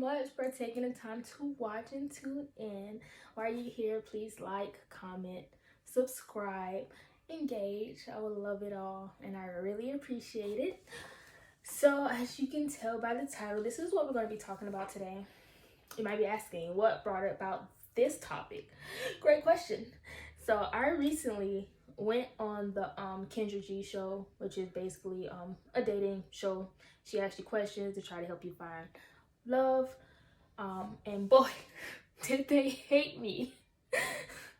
much for taking the time to watch and tune in. While you're here, please like, comment, subscribe, engage. I would love it all, and I really appreciate it. So, as you can tell by the title, this is what we're going to be talking about today. You might be asking, what brought about this topic? Great question. So, I recently went on the Kendra G show, which is basically a dating show. She asks you questions to try to help you find love, and boy, did they hate me.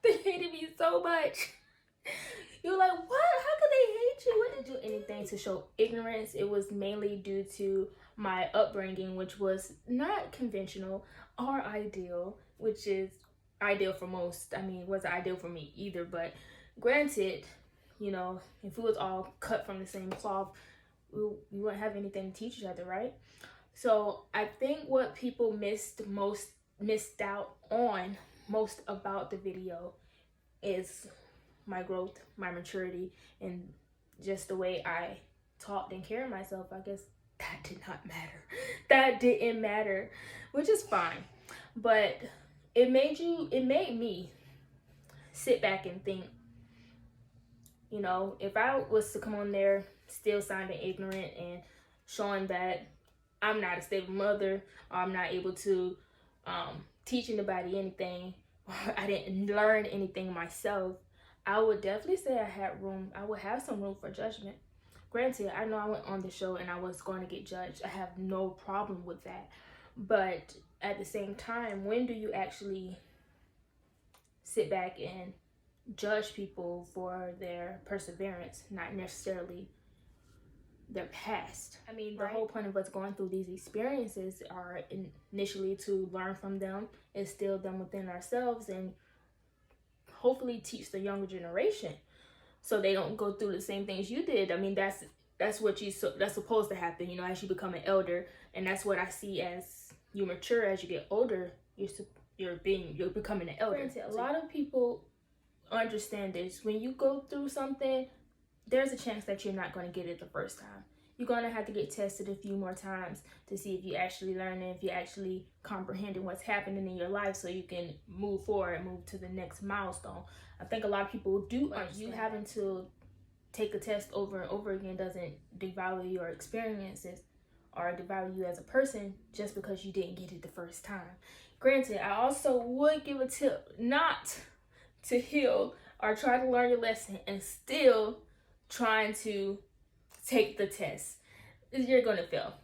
They hated me so much. You're like, what? How could they hate you? What did you do anything to show ignorance? It was mainly due to my upbringing, which was not conventional or ideal, which is ideal for most. I mean, it wasn't ideal for me either, but granted, you know, if we was all cut from the same cloth, we wouldn't have anything to teach each other, right? So I think what people missed out on most about the video is my growth, my maturity, and just the way I talked and carried myself. I guess that did not matter. That didn't matter, which is fine. But it made me sit back and think, you know, if I was to come on there still sounding ignorant and showing that I'm not a stable mother, or I'm not able to teach anybody anything, or I didn't learn anything myself, I would definitely say I would have some room for judgment. Granted, I know I went on the show and I was going to get judged. I have no problem with that. But at the same time, when do you actually sit back and judge people for their perseverance, not necessarily their past? I mean, the whole point of us going through these experiences are initially to learn from them, instill them within ourselves, and hopefully teach the younger generation so they don't go through the same things you did. I mean, that's supposed to happen, you know, as you become an elder. And that's what I see as you mature, as you get older, you're becoming an elder. Granted, a lot of people understand this. When you go through something, there's a chance that you're not going to get it the first time. You're going to have to get tested a few more times to see if you actually learn it, if you actually comprehending what's happening in your life, so you can move forward and move to the next milestone. I think a lot of people do understand. You having to take a test over and over again doesn't devalue your experiences or devalue you as a person just because you didn't get it the first time. Granted, I also would give a tip not to heal or try to learn your lesson and still trying to take the test. You're gonna fail.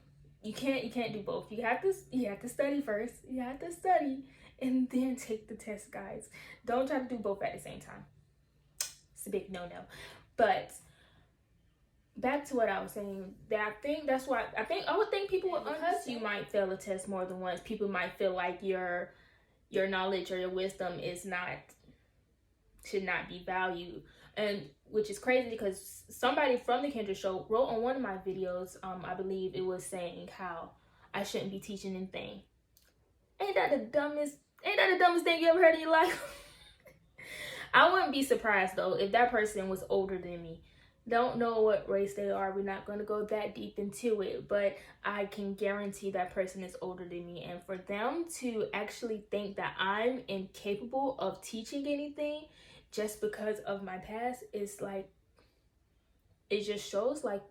You can't do both. You have to study first. You have to study and then take the test, guys. Don't try to do both at the same time. It's a big no-no. But back to what I was saying, that I think that's why I would think people would understand. Because you might fail a test more than once, people might feel like your knowledge or your wisdom should not be valued. And which is crazy because somebody from the Kendra show wrote on one of my videos, I believe it was saying how I shouldn't be teaching anything. Ain't that the dumbest thing you ever heard in your life? I wouldn't be surprised though if that person was older than me. Don't know what race they are. We're not going to go that deep into it, but I can guarantee that person is older than me. And for them to actually think that I'm incapable of teaching anything just because of my past, is like, it just shows like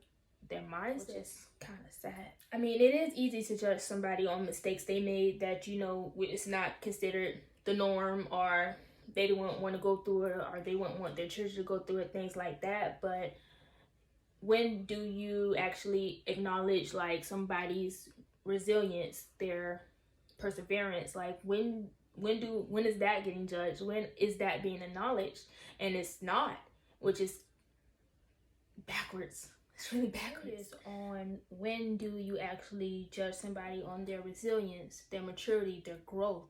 their minds is kind of sad. I mean, it is easy to judge somebody on mistakes they made that, you know, it's not considered the norm, or they wouldn't want to go through it, or they wouldn't want their children to go through it, things like that. But when do you actually acknowledge like somebody's resilience, their perseverance? Like when is that getting judged? When is that being acknowledged? And it's not, which is backwards. It's really backwards. On when do you actually judge somebody on their resilience, their maturity, their growth?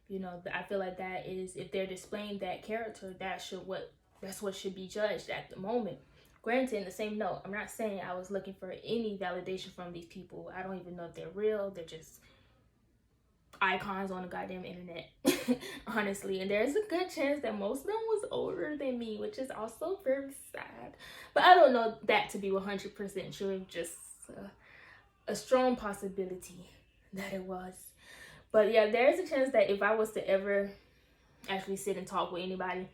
You know, I feel like that is, if they're displaying that character, that's what should be judged at the moment. Granted, in the same note, I'm not saying I was looking for any validation from these people. I don't even know if they're real. They're just icons on the goddamn internet, honestly. And there's a good chance that most of them was older than me, which is also very sad. But I don't know that to be 100% true. Just a strong possibility that it was. But yeah, there's a chance that if I was to ever actually sit and talk with anybody,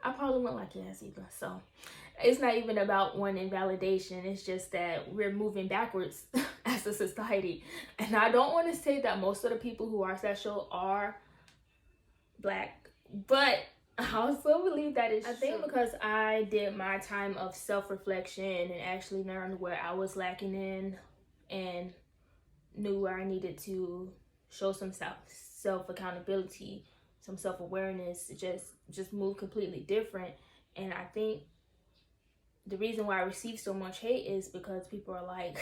I probably wouldn't like your ass either. So it's not even about wanting validation. It's just that we're moving backwards as a society. And I don't want to say that most of the people who are sexual are Black, but I also believe that it's I think because I did my time of self-reflection and actually learned where I was lacking in and knew where I needed to show some self-accountability, some self-awareness, just move completely different. And I think the reason why I receive so much hate is because people are like,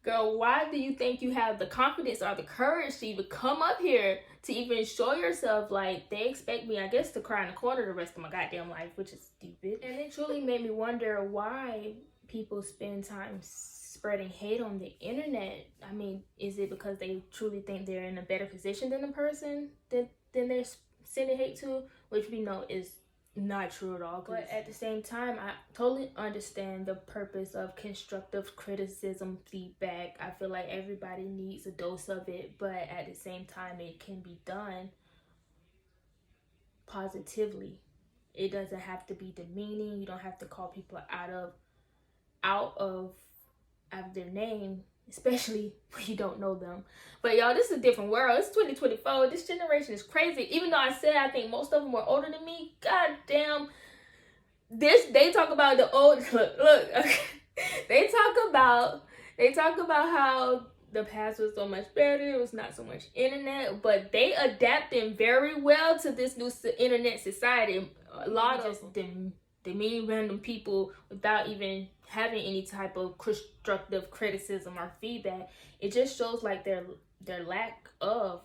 girl, why do you think you have the confidence or the courage to even come up here to even show yourself? Like, they expect me, I guess, to cry in the corner the rest of my goddamn life, which is stupid. And it truly made me wonder why people spend time spreading hate on the internet. I mean, is it because they truly think they're in a better position than the person that they're sending hate to? Which we know is not true at all. But at the same time, I totally understand the purpose of constructive criticism, feedback. I feel like everybody needs a dose of it, but at the same time, it can be done positively. It doesn't have to be demeaning. You don't have to call people out of their name, especially when you don't know them. But y'all, this is a different world. It's 2024. This generation is crazy. Even though I said I think most of them were older than me, goddamn, they talk about the old. Look. Okay. They talk about how the past was so much better. It was not so much internet, but they adapting very well to this new internet society. A lot of them demean random people without even having any type of constructive criticism or feedback. It just shows like their lack of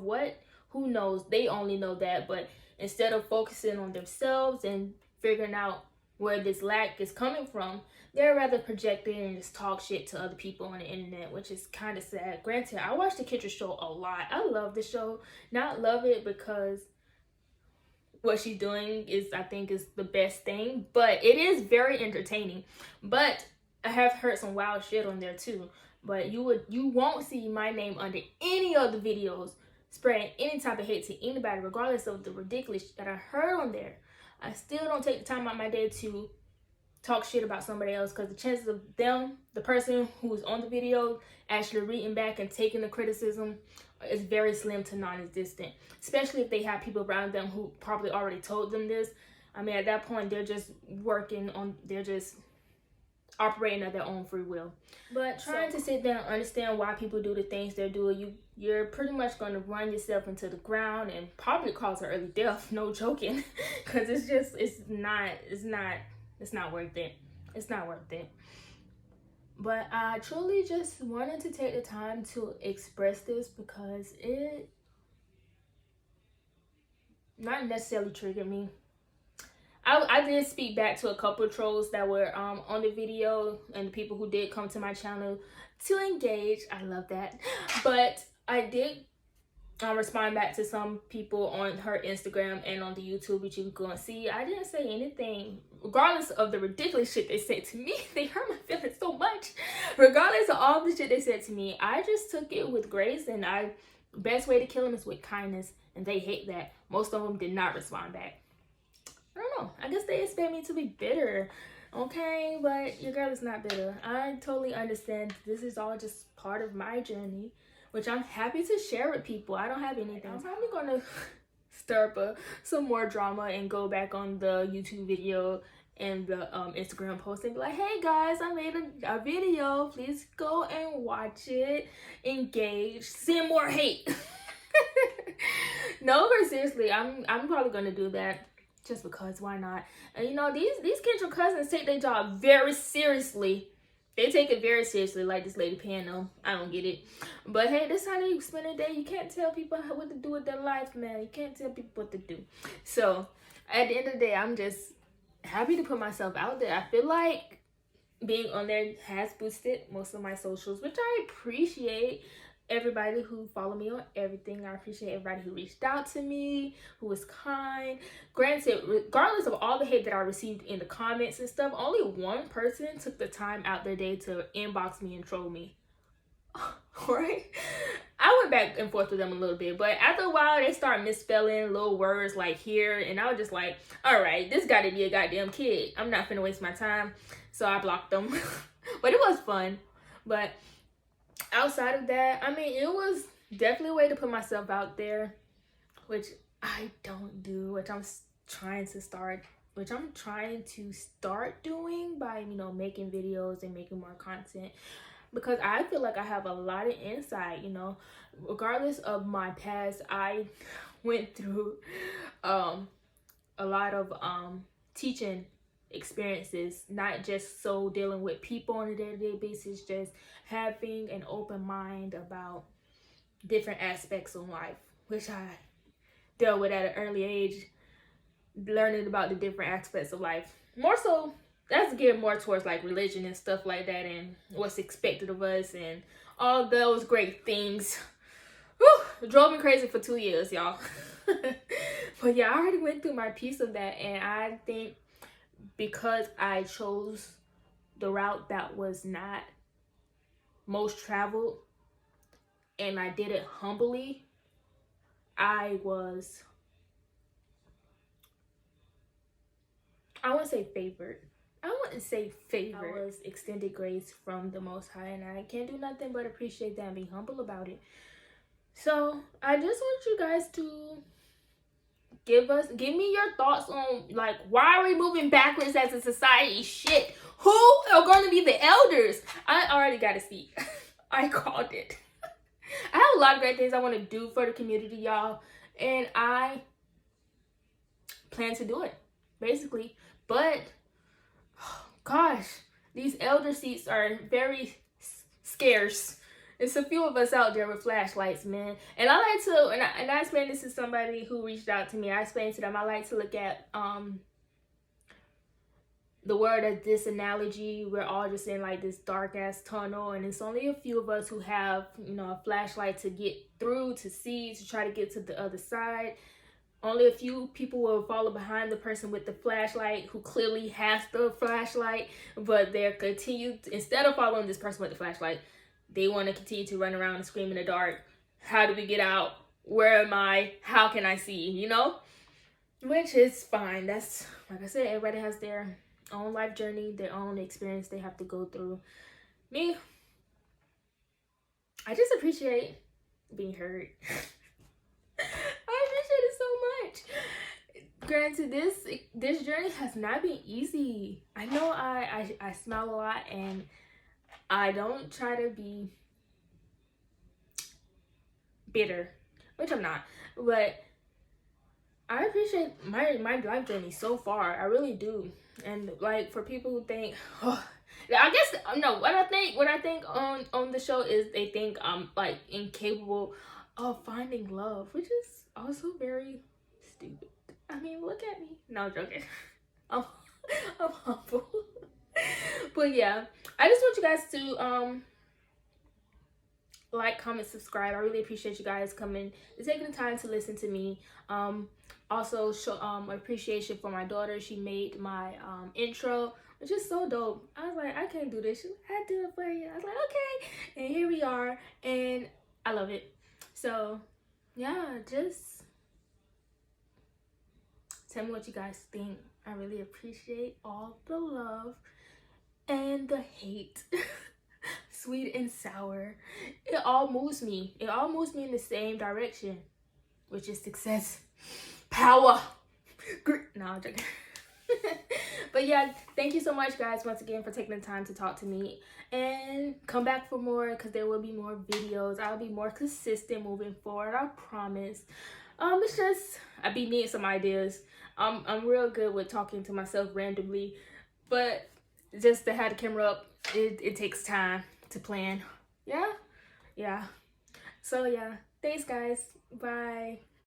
what? Who knows? They only know that. But instead of focusing on themselves and figuring out where this lack is coming from, they're rather projecting and just talk shit to other people on the internet, which is kind of sad. Granted, I watch the Kendra show a lot. I love the show. Not love it because what she's doing I think is the best thing, but it is very entertaining. But I have heard some wild shit on there too. But you won't see my name under any of the videos spreading any type of hate to anybody, regardless of the ridiculous shit that I heard on there. I still don't take the time out of my day to talk shit about somebody else, because the chances of the person who's on the video, actually reading back and taking the criticism is very slim to non-existent, especially if they have people around them who probably already told them this. I mean, at that point, they're just operating at their own free will. But trying to sit there and understand why people do the things they're doing, you're pretty much going to run yourself into the ground and probably cause an early death. No joking, because it's not worth it. It's not worth it. But I truly just wanted to take the time to express this because it not necessarily triggered me. I did speak back to a couple of trolls that were on the video, and the people who did come to my channel to engage. I love that. But I did respond back to some people on her Instagram and on the YouTube, which you can go and see. I didn't say anything, regardless of the ridiculous shit they said to me. They hurt my feelings so much. Regardless of all the shit they said to me, I just took it with grace, and best way to kill them is with kindness, and they hate that. Most of them did not respond back. I don't know. I guess they expect me to be bitter. Okay, but your girl is not bitter. I totally understand. This is all just part of my journey, which I'm happy to share with people. I don't have anything. I'm probably gonna stir up some more drama and go back on the YouTube video and the Instagram post and be like, hey guys, I made a video. Please go and watch it. Engage. Send more hate. No, but seriously, I'm probably gonna do that. Just because, why not? And you know, these Kendra cousins take their job very seriously. They take it very seriously, like this lady paying them. I don't get it. But hey, this is how they spend their day. You can't tell people what to do with their life, man. You can't tell people what to do. So, at the end of the day, I'm just happy to put myself out there. I feel like being on there has boosted most of my socials, which I appreciate. Everybody who follow me on everything. I appreciate everybody who reached out to me, who was kind. Granted, regardless of all the hate that I received in the comments and stuff, only one person took the time out their day to inbox me and troll me. right? I went back and forth with them a little bit, but after a while, they start misspelling little words like here, and I was just like, all right, this got to be a goddamn kid. I'm not finna waste my time, so I blocked them. But it was fun. But outside of that, I mean, it was definitely a way to put myself out there, which I don't do, which I'm trying to start doing by, you know, making videos and making more content, because I feel like I have a lot of insight, you know, regardless of my past. I went through a lot of teaching experiences, not just so dealing with people on a day-to-day basis, just having an open mind about different aspects of life, which I dealt with at an early age, learning about the different aspects of life. More so, that's geared more towards like religion and stuff like that, and what's expected of us and all those great things. Whew, it drove me crazy for 2 years, y'all. But yeah, I already went through my piece of that, and I think because I chose the route that was not most traveled, and I did it humbly, I wouldn't say favored. I was extended grace from the Most High, and I can't do nothing but appreciate that and be humble about it. So I just want you guys to give me your thoughts on, like, why are we moving backwards as a society? Shit, who are going to be the elders? I already got a seat. I called it. I have a lot of great things I want to do for the community, y'all, and I plan to do it, basically. But gosh, these elder seats are very scarce. It's a few of us out there with flashlights, man. And I like to, and I explained this to somebody who reached out to me. I explained to them, I like to look at the world as this analogy. We're all just in like this dark ass tunnel, and it's only a few of us who have, you know, a flashlight to get through, to see, to try to get to the other side. Only a few people will follow behind the person with the flashlight who clearly has the flashlight, but they're instead of following this person with the flashlight, they want to continue to run around and scream in the dark. How do we get out? Where am I? How can I see? You know? Which is fine. That's, like I said, everybody has their own life journey, their own experience they have to go through. Me, I just appreciate being heard. I appreciate it so much. Granted, this journey has not been easy. I know I smile a lot, and I don't try to be bitter, which I'm not, but I appreciate my life journey so far. I really do. And like, for people who think, oh, I guess no, what I think on the show is they think I'm like incapable of finding love, which is also very stupid. I mean, look at me. No, I'm joking. I'm humble. But yeah, I just want you guys to like, comment, subscribe. I really appreciate you guys coming and taking the time to listen to me. Also show appreciation for my daughter. She made my intro, which is so dope. I was like, I can't do this. She's like, I do it for you. I was like, okay. And here we are, and I love it. So yeah, just tell me what you guys think. I really appreciate all the love and the hate. Sweet and sour. It all moves me. It all moves me in the same direction, which is success, power. No, I'm joking. But yeah, thank you so much, guys, once again, for taking the time to talk to me, and come back for more, because there will be more videos. I'll be more consistent moving forward, I promise. It's just I be needing some ideas. I'm real good with talking to myself randomly, but just to have the camera up, it takes time to plan. Yeah. So yeah, thanks guys, bye.